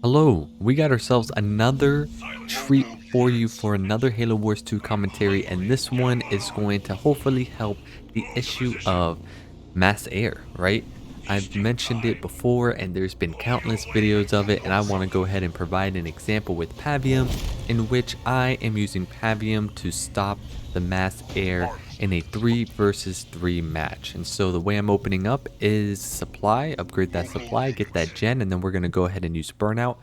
Hello, we got ourselves another treat for you for another Halo Wars 2 commentary, and this one is going to hopefully help the issue of mass air, right? I've mentioned it before and there's been countless videos of it, and I want to go ahead and provide an example with Pavium in which I am using Pavium to stop the mass air in a 3 versus 3 match. And so the way I'm opening up is supply, upgrade that supply, get that gen, and then we're going to go ahead and use burnout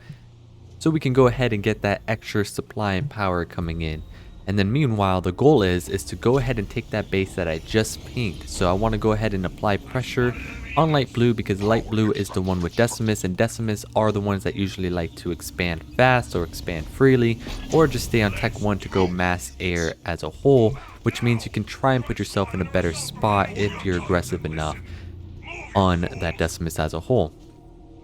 so we can go ahead and get that extra supply and power coming in. And then meanwhile, the goal is to go ahead and take that base that I just pinged. So I want to go ahead and apply pressure on light blue because light blue is the one with Decimus, and Decimus are the ones that usually like to expand fast or expand freely or just stay on tech 1 to go mass air as a whole, which means you can try and put yourself in a better spot if you're aggressive enough on that Decimus as a whole.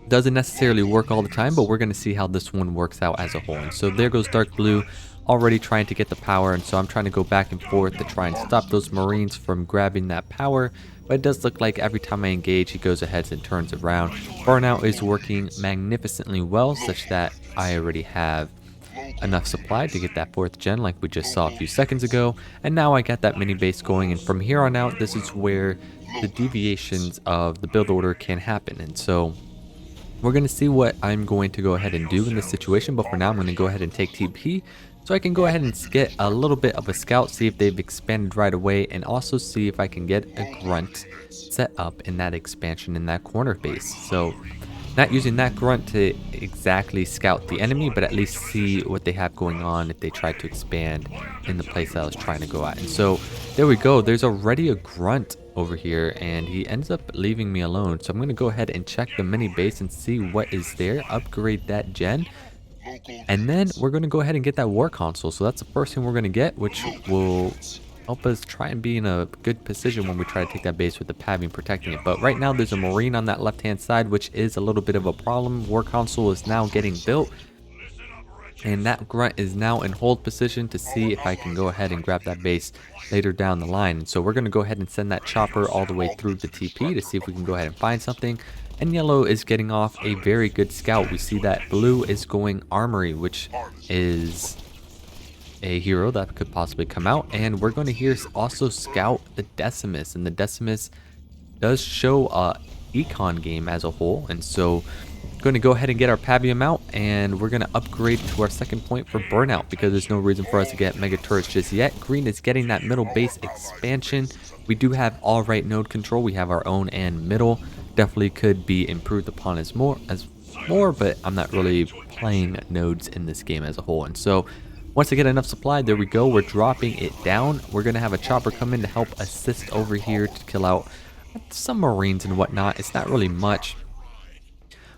Doesn't necessarily work all the time, but we're going to see how this one works out as a whole. And so there goes dark blue already trying to get the power, and so I'm trying to go back and forth to try and stop those marines from grabbing that power. But it does look like every time I engage he goes ahead and turns around. Burnout is working magnificently well, such that I already have enough supply to get that 4th gen like we just saw a few seconds ago, and now I got that mini base going, and from here on out this is where the deviations of the build order can happen. And so we're going to see what I'm going to go ahead and do in this situation, but for now I'm going to go ahead and take TP so I can go ahead and get a little bit of a scout, see if they've expanded right away, and also see if I can get a grunt set up in that expansion in that corner base. So not using that grunt to exactly scout the enemy, but at least see what they have going on if they try to expand in the place that I was trying to go at. And so there we go. There's already a grunt over here and he ends up leaving me alone. So I'm going to go ahead and check the mini base and see what is there, upgrade that gen. And then we're going to go ahead and get that war console. So that's the first thing we're going to get, which will help us try and be in a good position when we try to take that base with the Pavium protecting it. But right now there's a marine on that left hand side, which is a little bit of a problem. War console is now getting built, and that grunt is now in hold position to see if I can go ahead and grab that base later down the line. And so we're going to go ahead and send that chopper all the way through the TP to see if we can go ahead and find something. And yellow is getting off a very good scout. We see that blue is going armory, which is a hero that could possibly come out, and we're going to here also scout the Decimus, and the Decimus does show a econ game as a whole. And so going to go ahead and get our Pavium out, and we're going to upgrade to our second point for burnout because there's no reason for us to get mega turrets just yet. Green is getting that middle base expansion. We do have all right node control. We have our own and middle. Definitely could be improved upon as more, but I'm not really playing nodes in this game as a whole. And so once I get enough supply, there we go. We're dropping it down. We're going to have a chopper come in to help assist over here to kill out some marines and whatnot. It's not really much,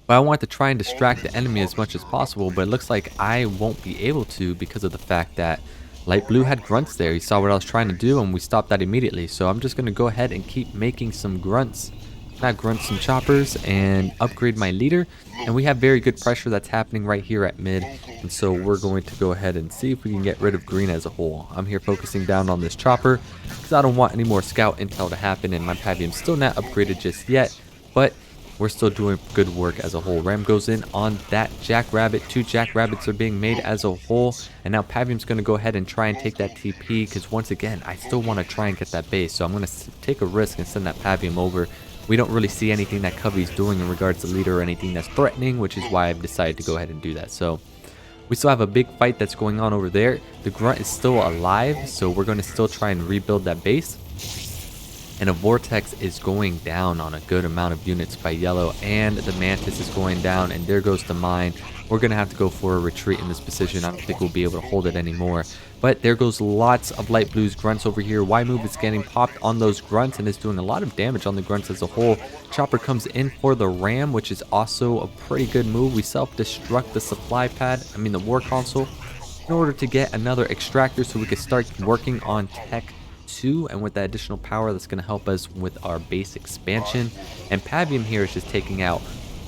but I want to try and distract the enemy as much as possible. But it looks like I won't be able to because of the fact that light blue had grunts there. He saw what I was trying to do and we stopped that immediately. So I'm just going to go ahead and keep making some grunts. Not grunts, some choppers, and upgrade my leader. And we have very good pressure that's happening right here at mid, and so we're going to go ahead and see if we can get rid of green as a whole. I'm here focusing down on this chopper because I don't want any more scout intel to happen, and my Pavium's still not upgraded just yet, but we're still doing good work as a whole. Ram goes in on that jackrabbit. 2 jackrabbits are being made as a whole, and now Pavium's going to go ahead and try and take that TP because once again I still want to try and get that base. So I'm going to take a risk and send that Pavium over. We don't really see anything that Covey's doing in regards to leader or anything that's threatening, which is why I've decided to go ahead and do that. So we still have a big fight that's going on over there. The grunt is still alive, so we're going to still try and rebuild that base. And a vortex is going down on a good amount of units by yellow, and the mantis is going down, and there goes the mine. We're going to have to go for a retreat in this position. I don't think we'll be able to hold it anymore. But there goes lots of light blue's grunts over here. Y-move is getting popped on those grunts and is doing a lot of damage on the grunts as a whole. Chopper comes in for the ram, which is also a pretty good move. We self-destruct the supply pad, the war console, in order to get another extractor so we can start working on tech 2, and with that additional power that's going to help us with our base expansion. And Pavium here is just taking out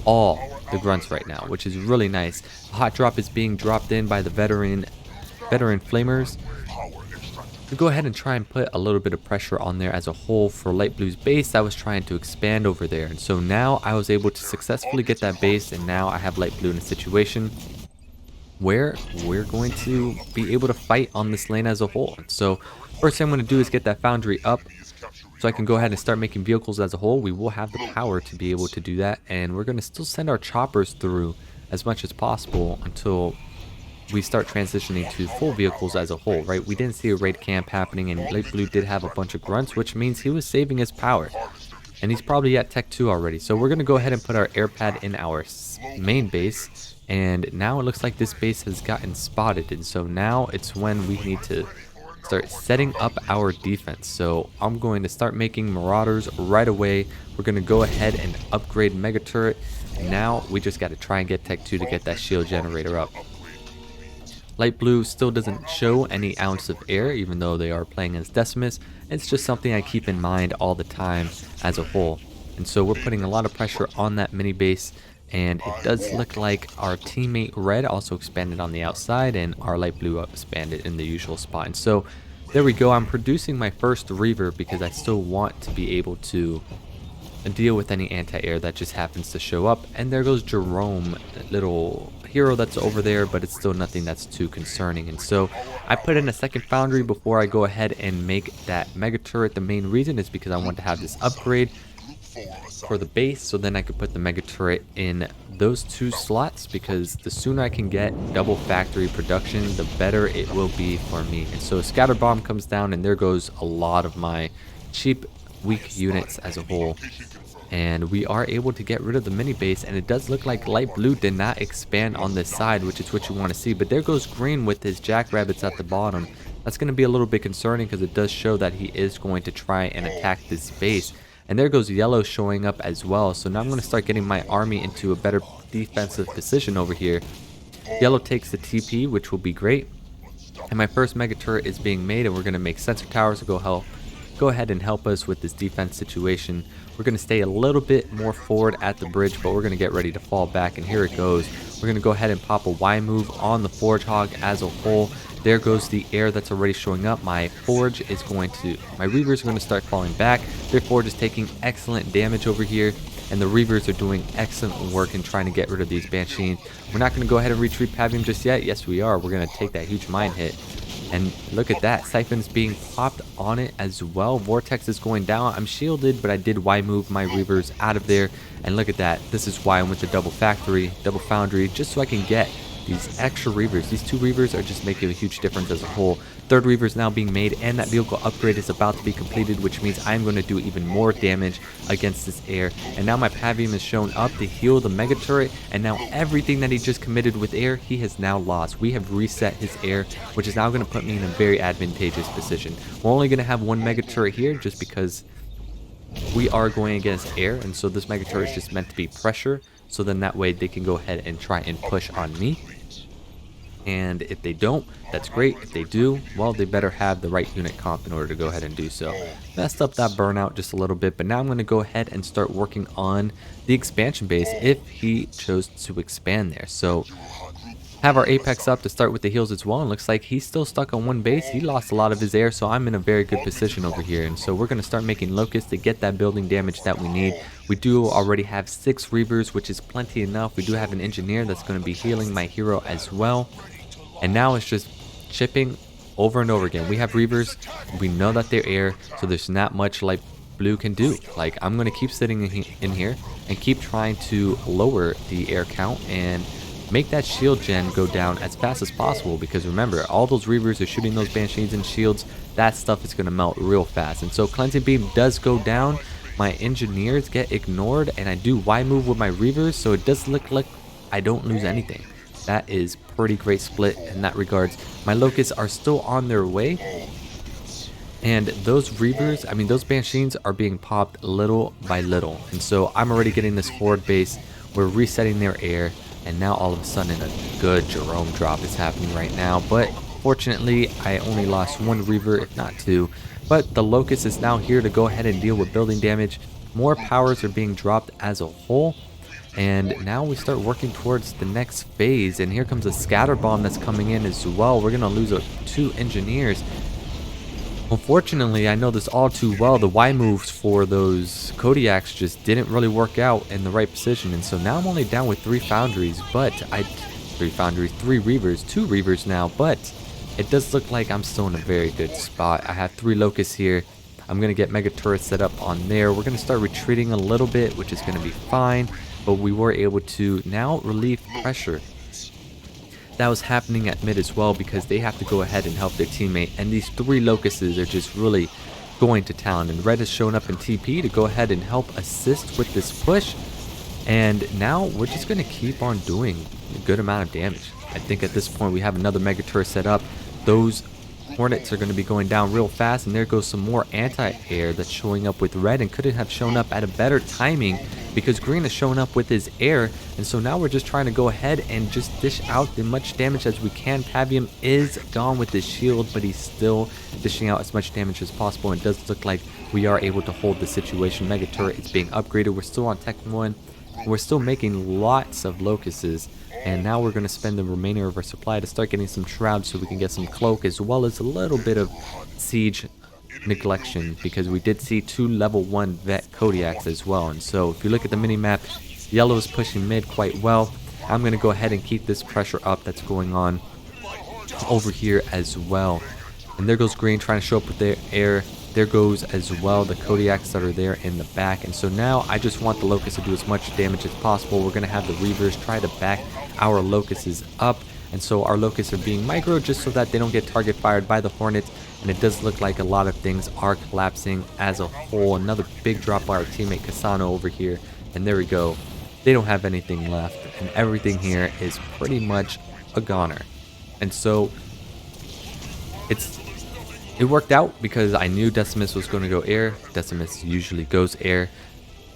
all the grunts right now, which is really nice. Hot drop is being dropped in by the veteran flamers, to go ahead and try and put a little bit of pressure on there as a whole for Light Blue's base that was trying to expand over there. And so now I was able to successfully get that base, and now I have Light Blue in a situation where we're going to be able to fight on this lane as a whole. And so first thing I'm going to do is get that foundry up so I can go ahead and start making vehicles as a whole. We will have the power to be able to do that, and we're going to still send our choppers through as much as possible until we start transitioning to full vehicles as a whole, right? We didn't see a raid camp happening, and Light Blue did have a bunch of grunts, which means he was saving his power. And he's probably at Tech 2 already. So we're going to go ahead and put our air pad in our main base. And now it looks like this base has gotten spotted. And so now it's when we need to start setting up our defense. So I'm going to start making Marauders right away. We're going to go ahead and upgrade Mega Turret. Now we just got to try and get Tech 2 to get that shield generator up. Light Blue still doesn't show any ounce of air, even though they are playing as Decimus. It's just something I keep in mind all the time as a whole. And so we're putting a lot of pressure on that mini base, and it does look like our teammate Red also expanded on the outside, and our Light Blue expanded in the usual spot. And so there we go. I'm producing my first Reaver because I still want to be able to deal with any anti-air that just happens to show up. And there goes Jerome, that little hero that's over there, but it's still nothing that's too concerning. And so I put in a second foundry before I go ahead and make that mega turret. The main reason is because I want to have this upgrade for the base, so then I could put the mega turret in those two slots, because the sooner I can get double factory production, the better it will be for me. And so a scatter bomb comes down, and there goes a lot of my cheap weak units as a whole. And we are able to get rid of the mini base, and it does look like Light Blue did not expand on this side, which is what you want to see. But there goes Green with his jackrabbits at the bottom. That's going to be a little bit concerning, because it does show that he is going to try and attack this base. And there goes Yellow showing up as well. So now I'm going to start getting my army into a better defensive position over here. Yellow takes the TP, which will be great. And my first mega turret is being made, and we're going to make sensor towers to go ahead and help us with this defense situation. We're going to stay a little bit more forward at the bridge, but we're going to get ready to fall back, and here it goes. We're going to go ahead and pop a Y move on the Forge Hog as a whole. There goes the air that's already showing up. My Reavers are going to start falling back. Their Forge is taking excellent damage over here, and the Reavers are doing excellent work in trying to get rid of these Banshees. We're not going to go ahead and retreat Pavium just yet. Yes, we are. We're going to take that huge mine hit. And look at that, Siphon's being popped on it as well. Vortex is going down. I'm shielded, but I did Y move my Reavers out of there. And look at that. This is why I went to double foundry, just so I can get these extra Reavers. These two Reavers are just making a huge difference as a whole. Third Reaver is now being made, and that vehicle upgrade is about to be completed, which means I'm going to do even more damage against this air. And now my Pavium is shown up to heal the mega turret, and now everything that he just committed with air, he has now lost. We have reset his air, which is now going to put me in a very advantageous position. We're only going to have one mega turret here just because we are going against air, and so this mega turret is just meant to be pressure, so then that way they can go ahead and try and push on me. And if they don't, that's great. If they do, well, they better have the right unit comp in order to go ahead and do so. Messed up that burnout just a little bit, but now I'm going to go ahead and start working on the expansion base if he chose to expand there. So have our Apex up to start with the heals as well, and looks like he's still stuck on one base. He lost a lot of his air, so I'm in a very good position over here. And so we're going to start making Locusts to get that building damage that we need. We do already have 6 Reavers, which is plenty enough. We do have an Engineer that's going to be healing my hero as well. And now it's just chipping over and over again. We have Reavers, we know that they're air, so there's not much Light Blue can do. Like, I'm going to keep sitting in here and keep trying to lower the air count and make that shield gen go down as fast as possible, because remember, all those Reavers are shooting those Banshees and shields. That stuff is going to melt real fast. And so Cleansing Beam does go down, my Engineers get ignored, and I do Y move with my Reavers, so it does look like I don't lose anything. That is pretty great split in that regards. My Locusts are still on their way, and those Reavers, I mean those Banshees are being popped little by little. And so I'm already getting this forward base. We're resetting their air, and now all of a sudden a good Jerome drop is happening right now. But fortunately I only lost 1 Reaver, if not 2. But the Locust is now here to go ahead and deal with building damage. More powers are being dropped as a whole. And now we start working towards the next phase, and here comes a scatter bomb that's coming in as well. We're going to lose 2 Engineers. Unfortunately, I know this all too well. The Y moves for those Kodiaks just didn't really work out in the right position. And so now I'm only down with 3 Foundries, 3 Reavers, 2 Reavers now. But it does look like I'm still in a very good spot. I have 3 Locusts here. I'm going to get Mega Turrets set up on there. We're going to start retreating a little bit, which is going to be fine. But we were able to now relieve pressure that was happening at mid as well, because they have to go ahead and help their teammate, and these 3 Locusts are just really going to town. And Red has shown up in TP to go ahead and help assist with this push, and now we're just going to keep on doing a good amount of damage. I think at this point we have another Mega Turret set up. Those Hornets are going to be going down real fast, and there goes some more anti-air that's showing up with Red, and couldn't have shown up at a better timing because Green has shown up with his air. And so now we're just trying to go ahead and just dish out as much damage as we can. Pavium is gone with his shield, but he's still dishing out as much damage as possible, and it does look like we are able to hold the situation. Mega Turret is being upgraded. We're still on Tech 1. We're still making lots of Locusts. And now we're going to spend the remainder of our supply to start getting some Shrouds so we can get some Cloak, as well as a little bit of Siege neglection, because we did see 2 level 1 Vet Kodiaks as well. And so if you look at the mini-map, Yellow is pushing mid quite well. I'm going to go ahead and keep this pressure up that's going on over here as well. And there goes Green trying to show up with their air. There goes as well the Kodiaks that are there in the back. And so now I just want the Locusts to do as much damage as possible. We're going to have the Reavers try to back our Locusts up. And so our Locusts are being micro just so that they don't get target fired by the Hornets. And it does look like a lot of things are collapsing as a whole. Another big drop by our teammate Kasano over here. And there we go. They don't have anything left. And everything here is pretty much a goner. And so it worked out because I knew Decimus was going to go air. Decimus usually goes air.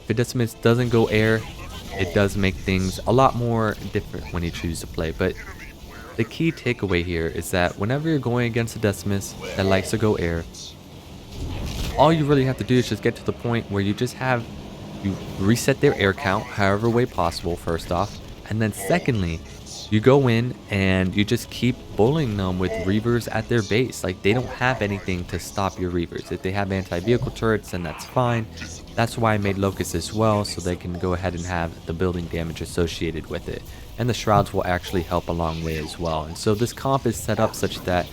If Decimus doesn't go air, it does make things a lot more different when you choose to play. But the key takeaway here is that whenever you're going against a Decimus that likes to go air, all you really have to do is just get to the point where you reset their air count however way possible, first off. And then secondly, you go in and you just keep bullying them with Reavers at their base. Like, they don't have anything to stop your Reavers. If they have anti-vehicle turrets, then that's fine. That's why I made Locusts as well, so they can go ahead and have the building damage associated with it. And the Shrouds will actually help a long way as well. And so this comp is set up such that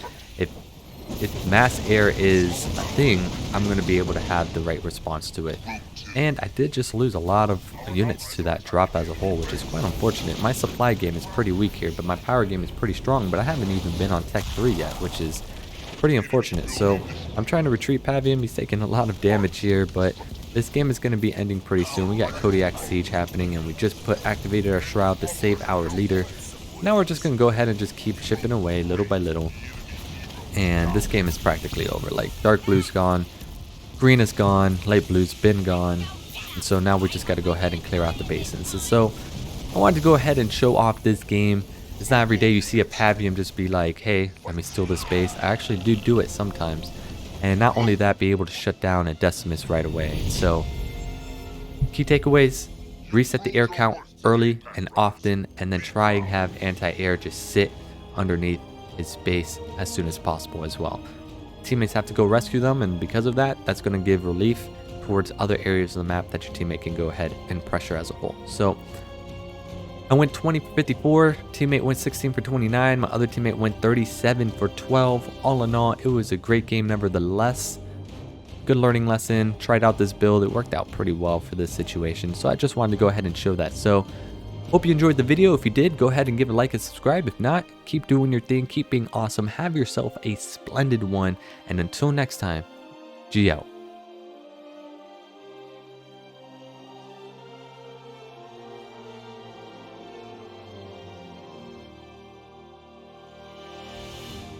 if mass air is a thing, I'm going to be able to have the right response to it. And I did just lose a lot of units to that drop as a whole, which is quite unfortunate. My supply game is pretty weak here, but my power game is pretty strong. But I haven't even been on Tech 3 yet, which is pretty unfortunate. So I'm trying to retreat Pavium. He's taking a lot of damage here, but this game is going to be ending pretty soon. We got Kodiak Siege happening, and we just activated our Shroud to save our leader. Now we're just going to go ahead and just keep chipping away little by little. And this game is practically over. Like, dark blue's gone, green is gone, light blue's been gone, and so now we just got to go ahead and clear out the basins. And so I wanted to go ahead and show off this game. It's not every day you see a Pavium just be like, hey, let me steal this base. I actually do it sometimes. And not only that, be able to shut down a Decimus right away. So key takeaways: reset the air count early and often, and then try and have anti-air just sit underneath his base as soon as possible as well. Teammates have to go rescue them, and because of that, that's going to give relief towards other areas of the map that your teammate can go ahead and pressure as a whole. So I went 20 for 54, teammate went 16 for 29, my other teammate went 37 for 12. All in all, it was a great game nevertheless. Good learning lesson. Tried out this build, it worked out pretty well for this situation, so I just wanted to go ahead and show that. So hope you enjoyed the video. If you did, go ahead and give it a like and subscribe. If not, keep doing your thing, keep being awesome, have yourself a splendid one, and until next time, G out.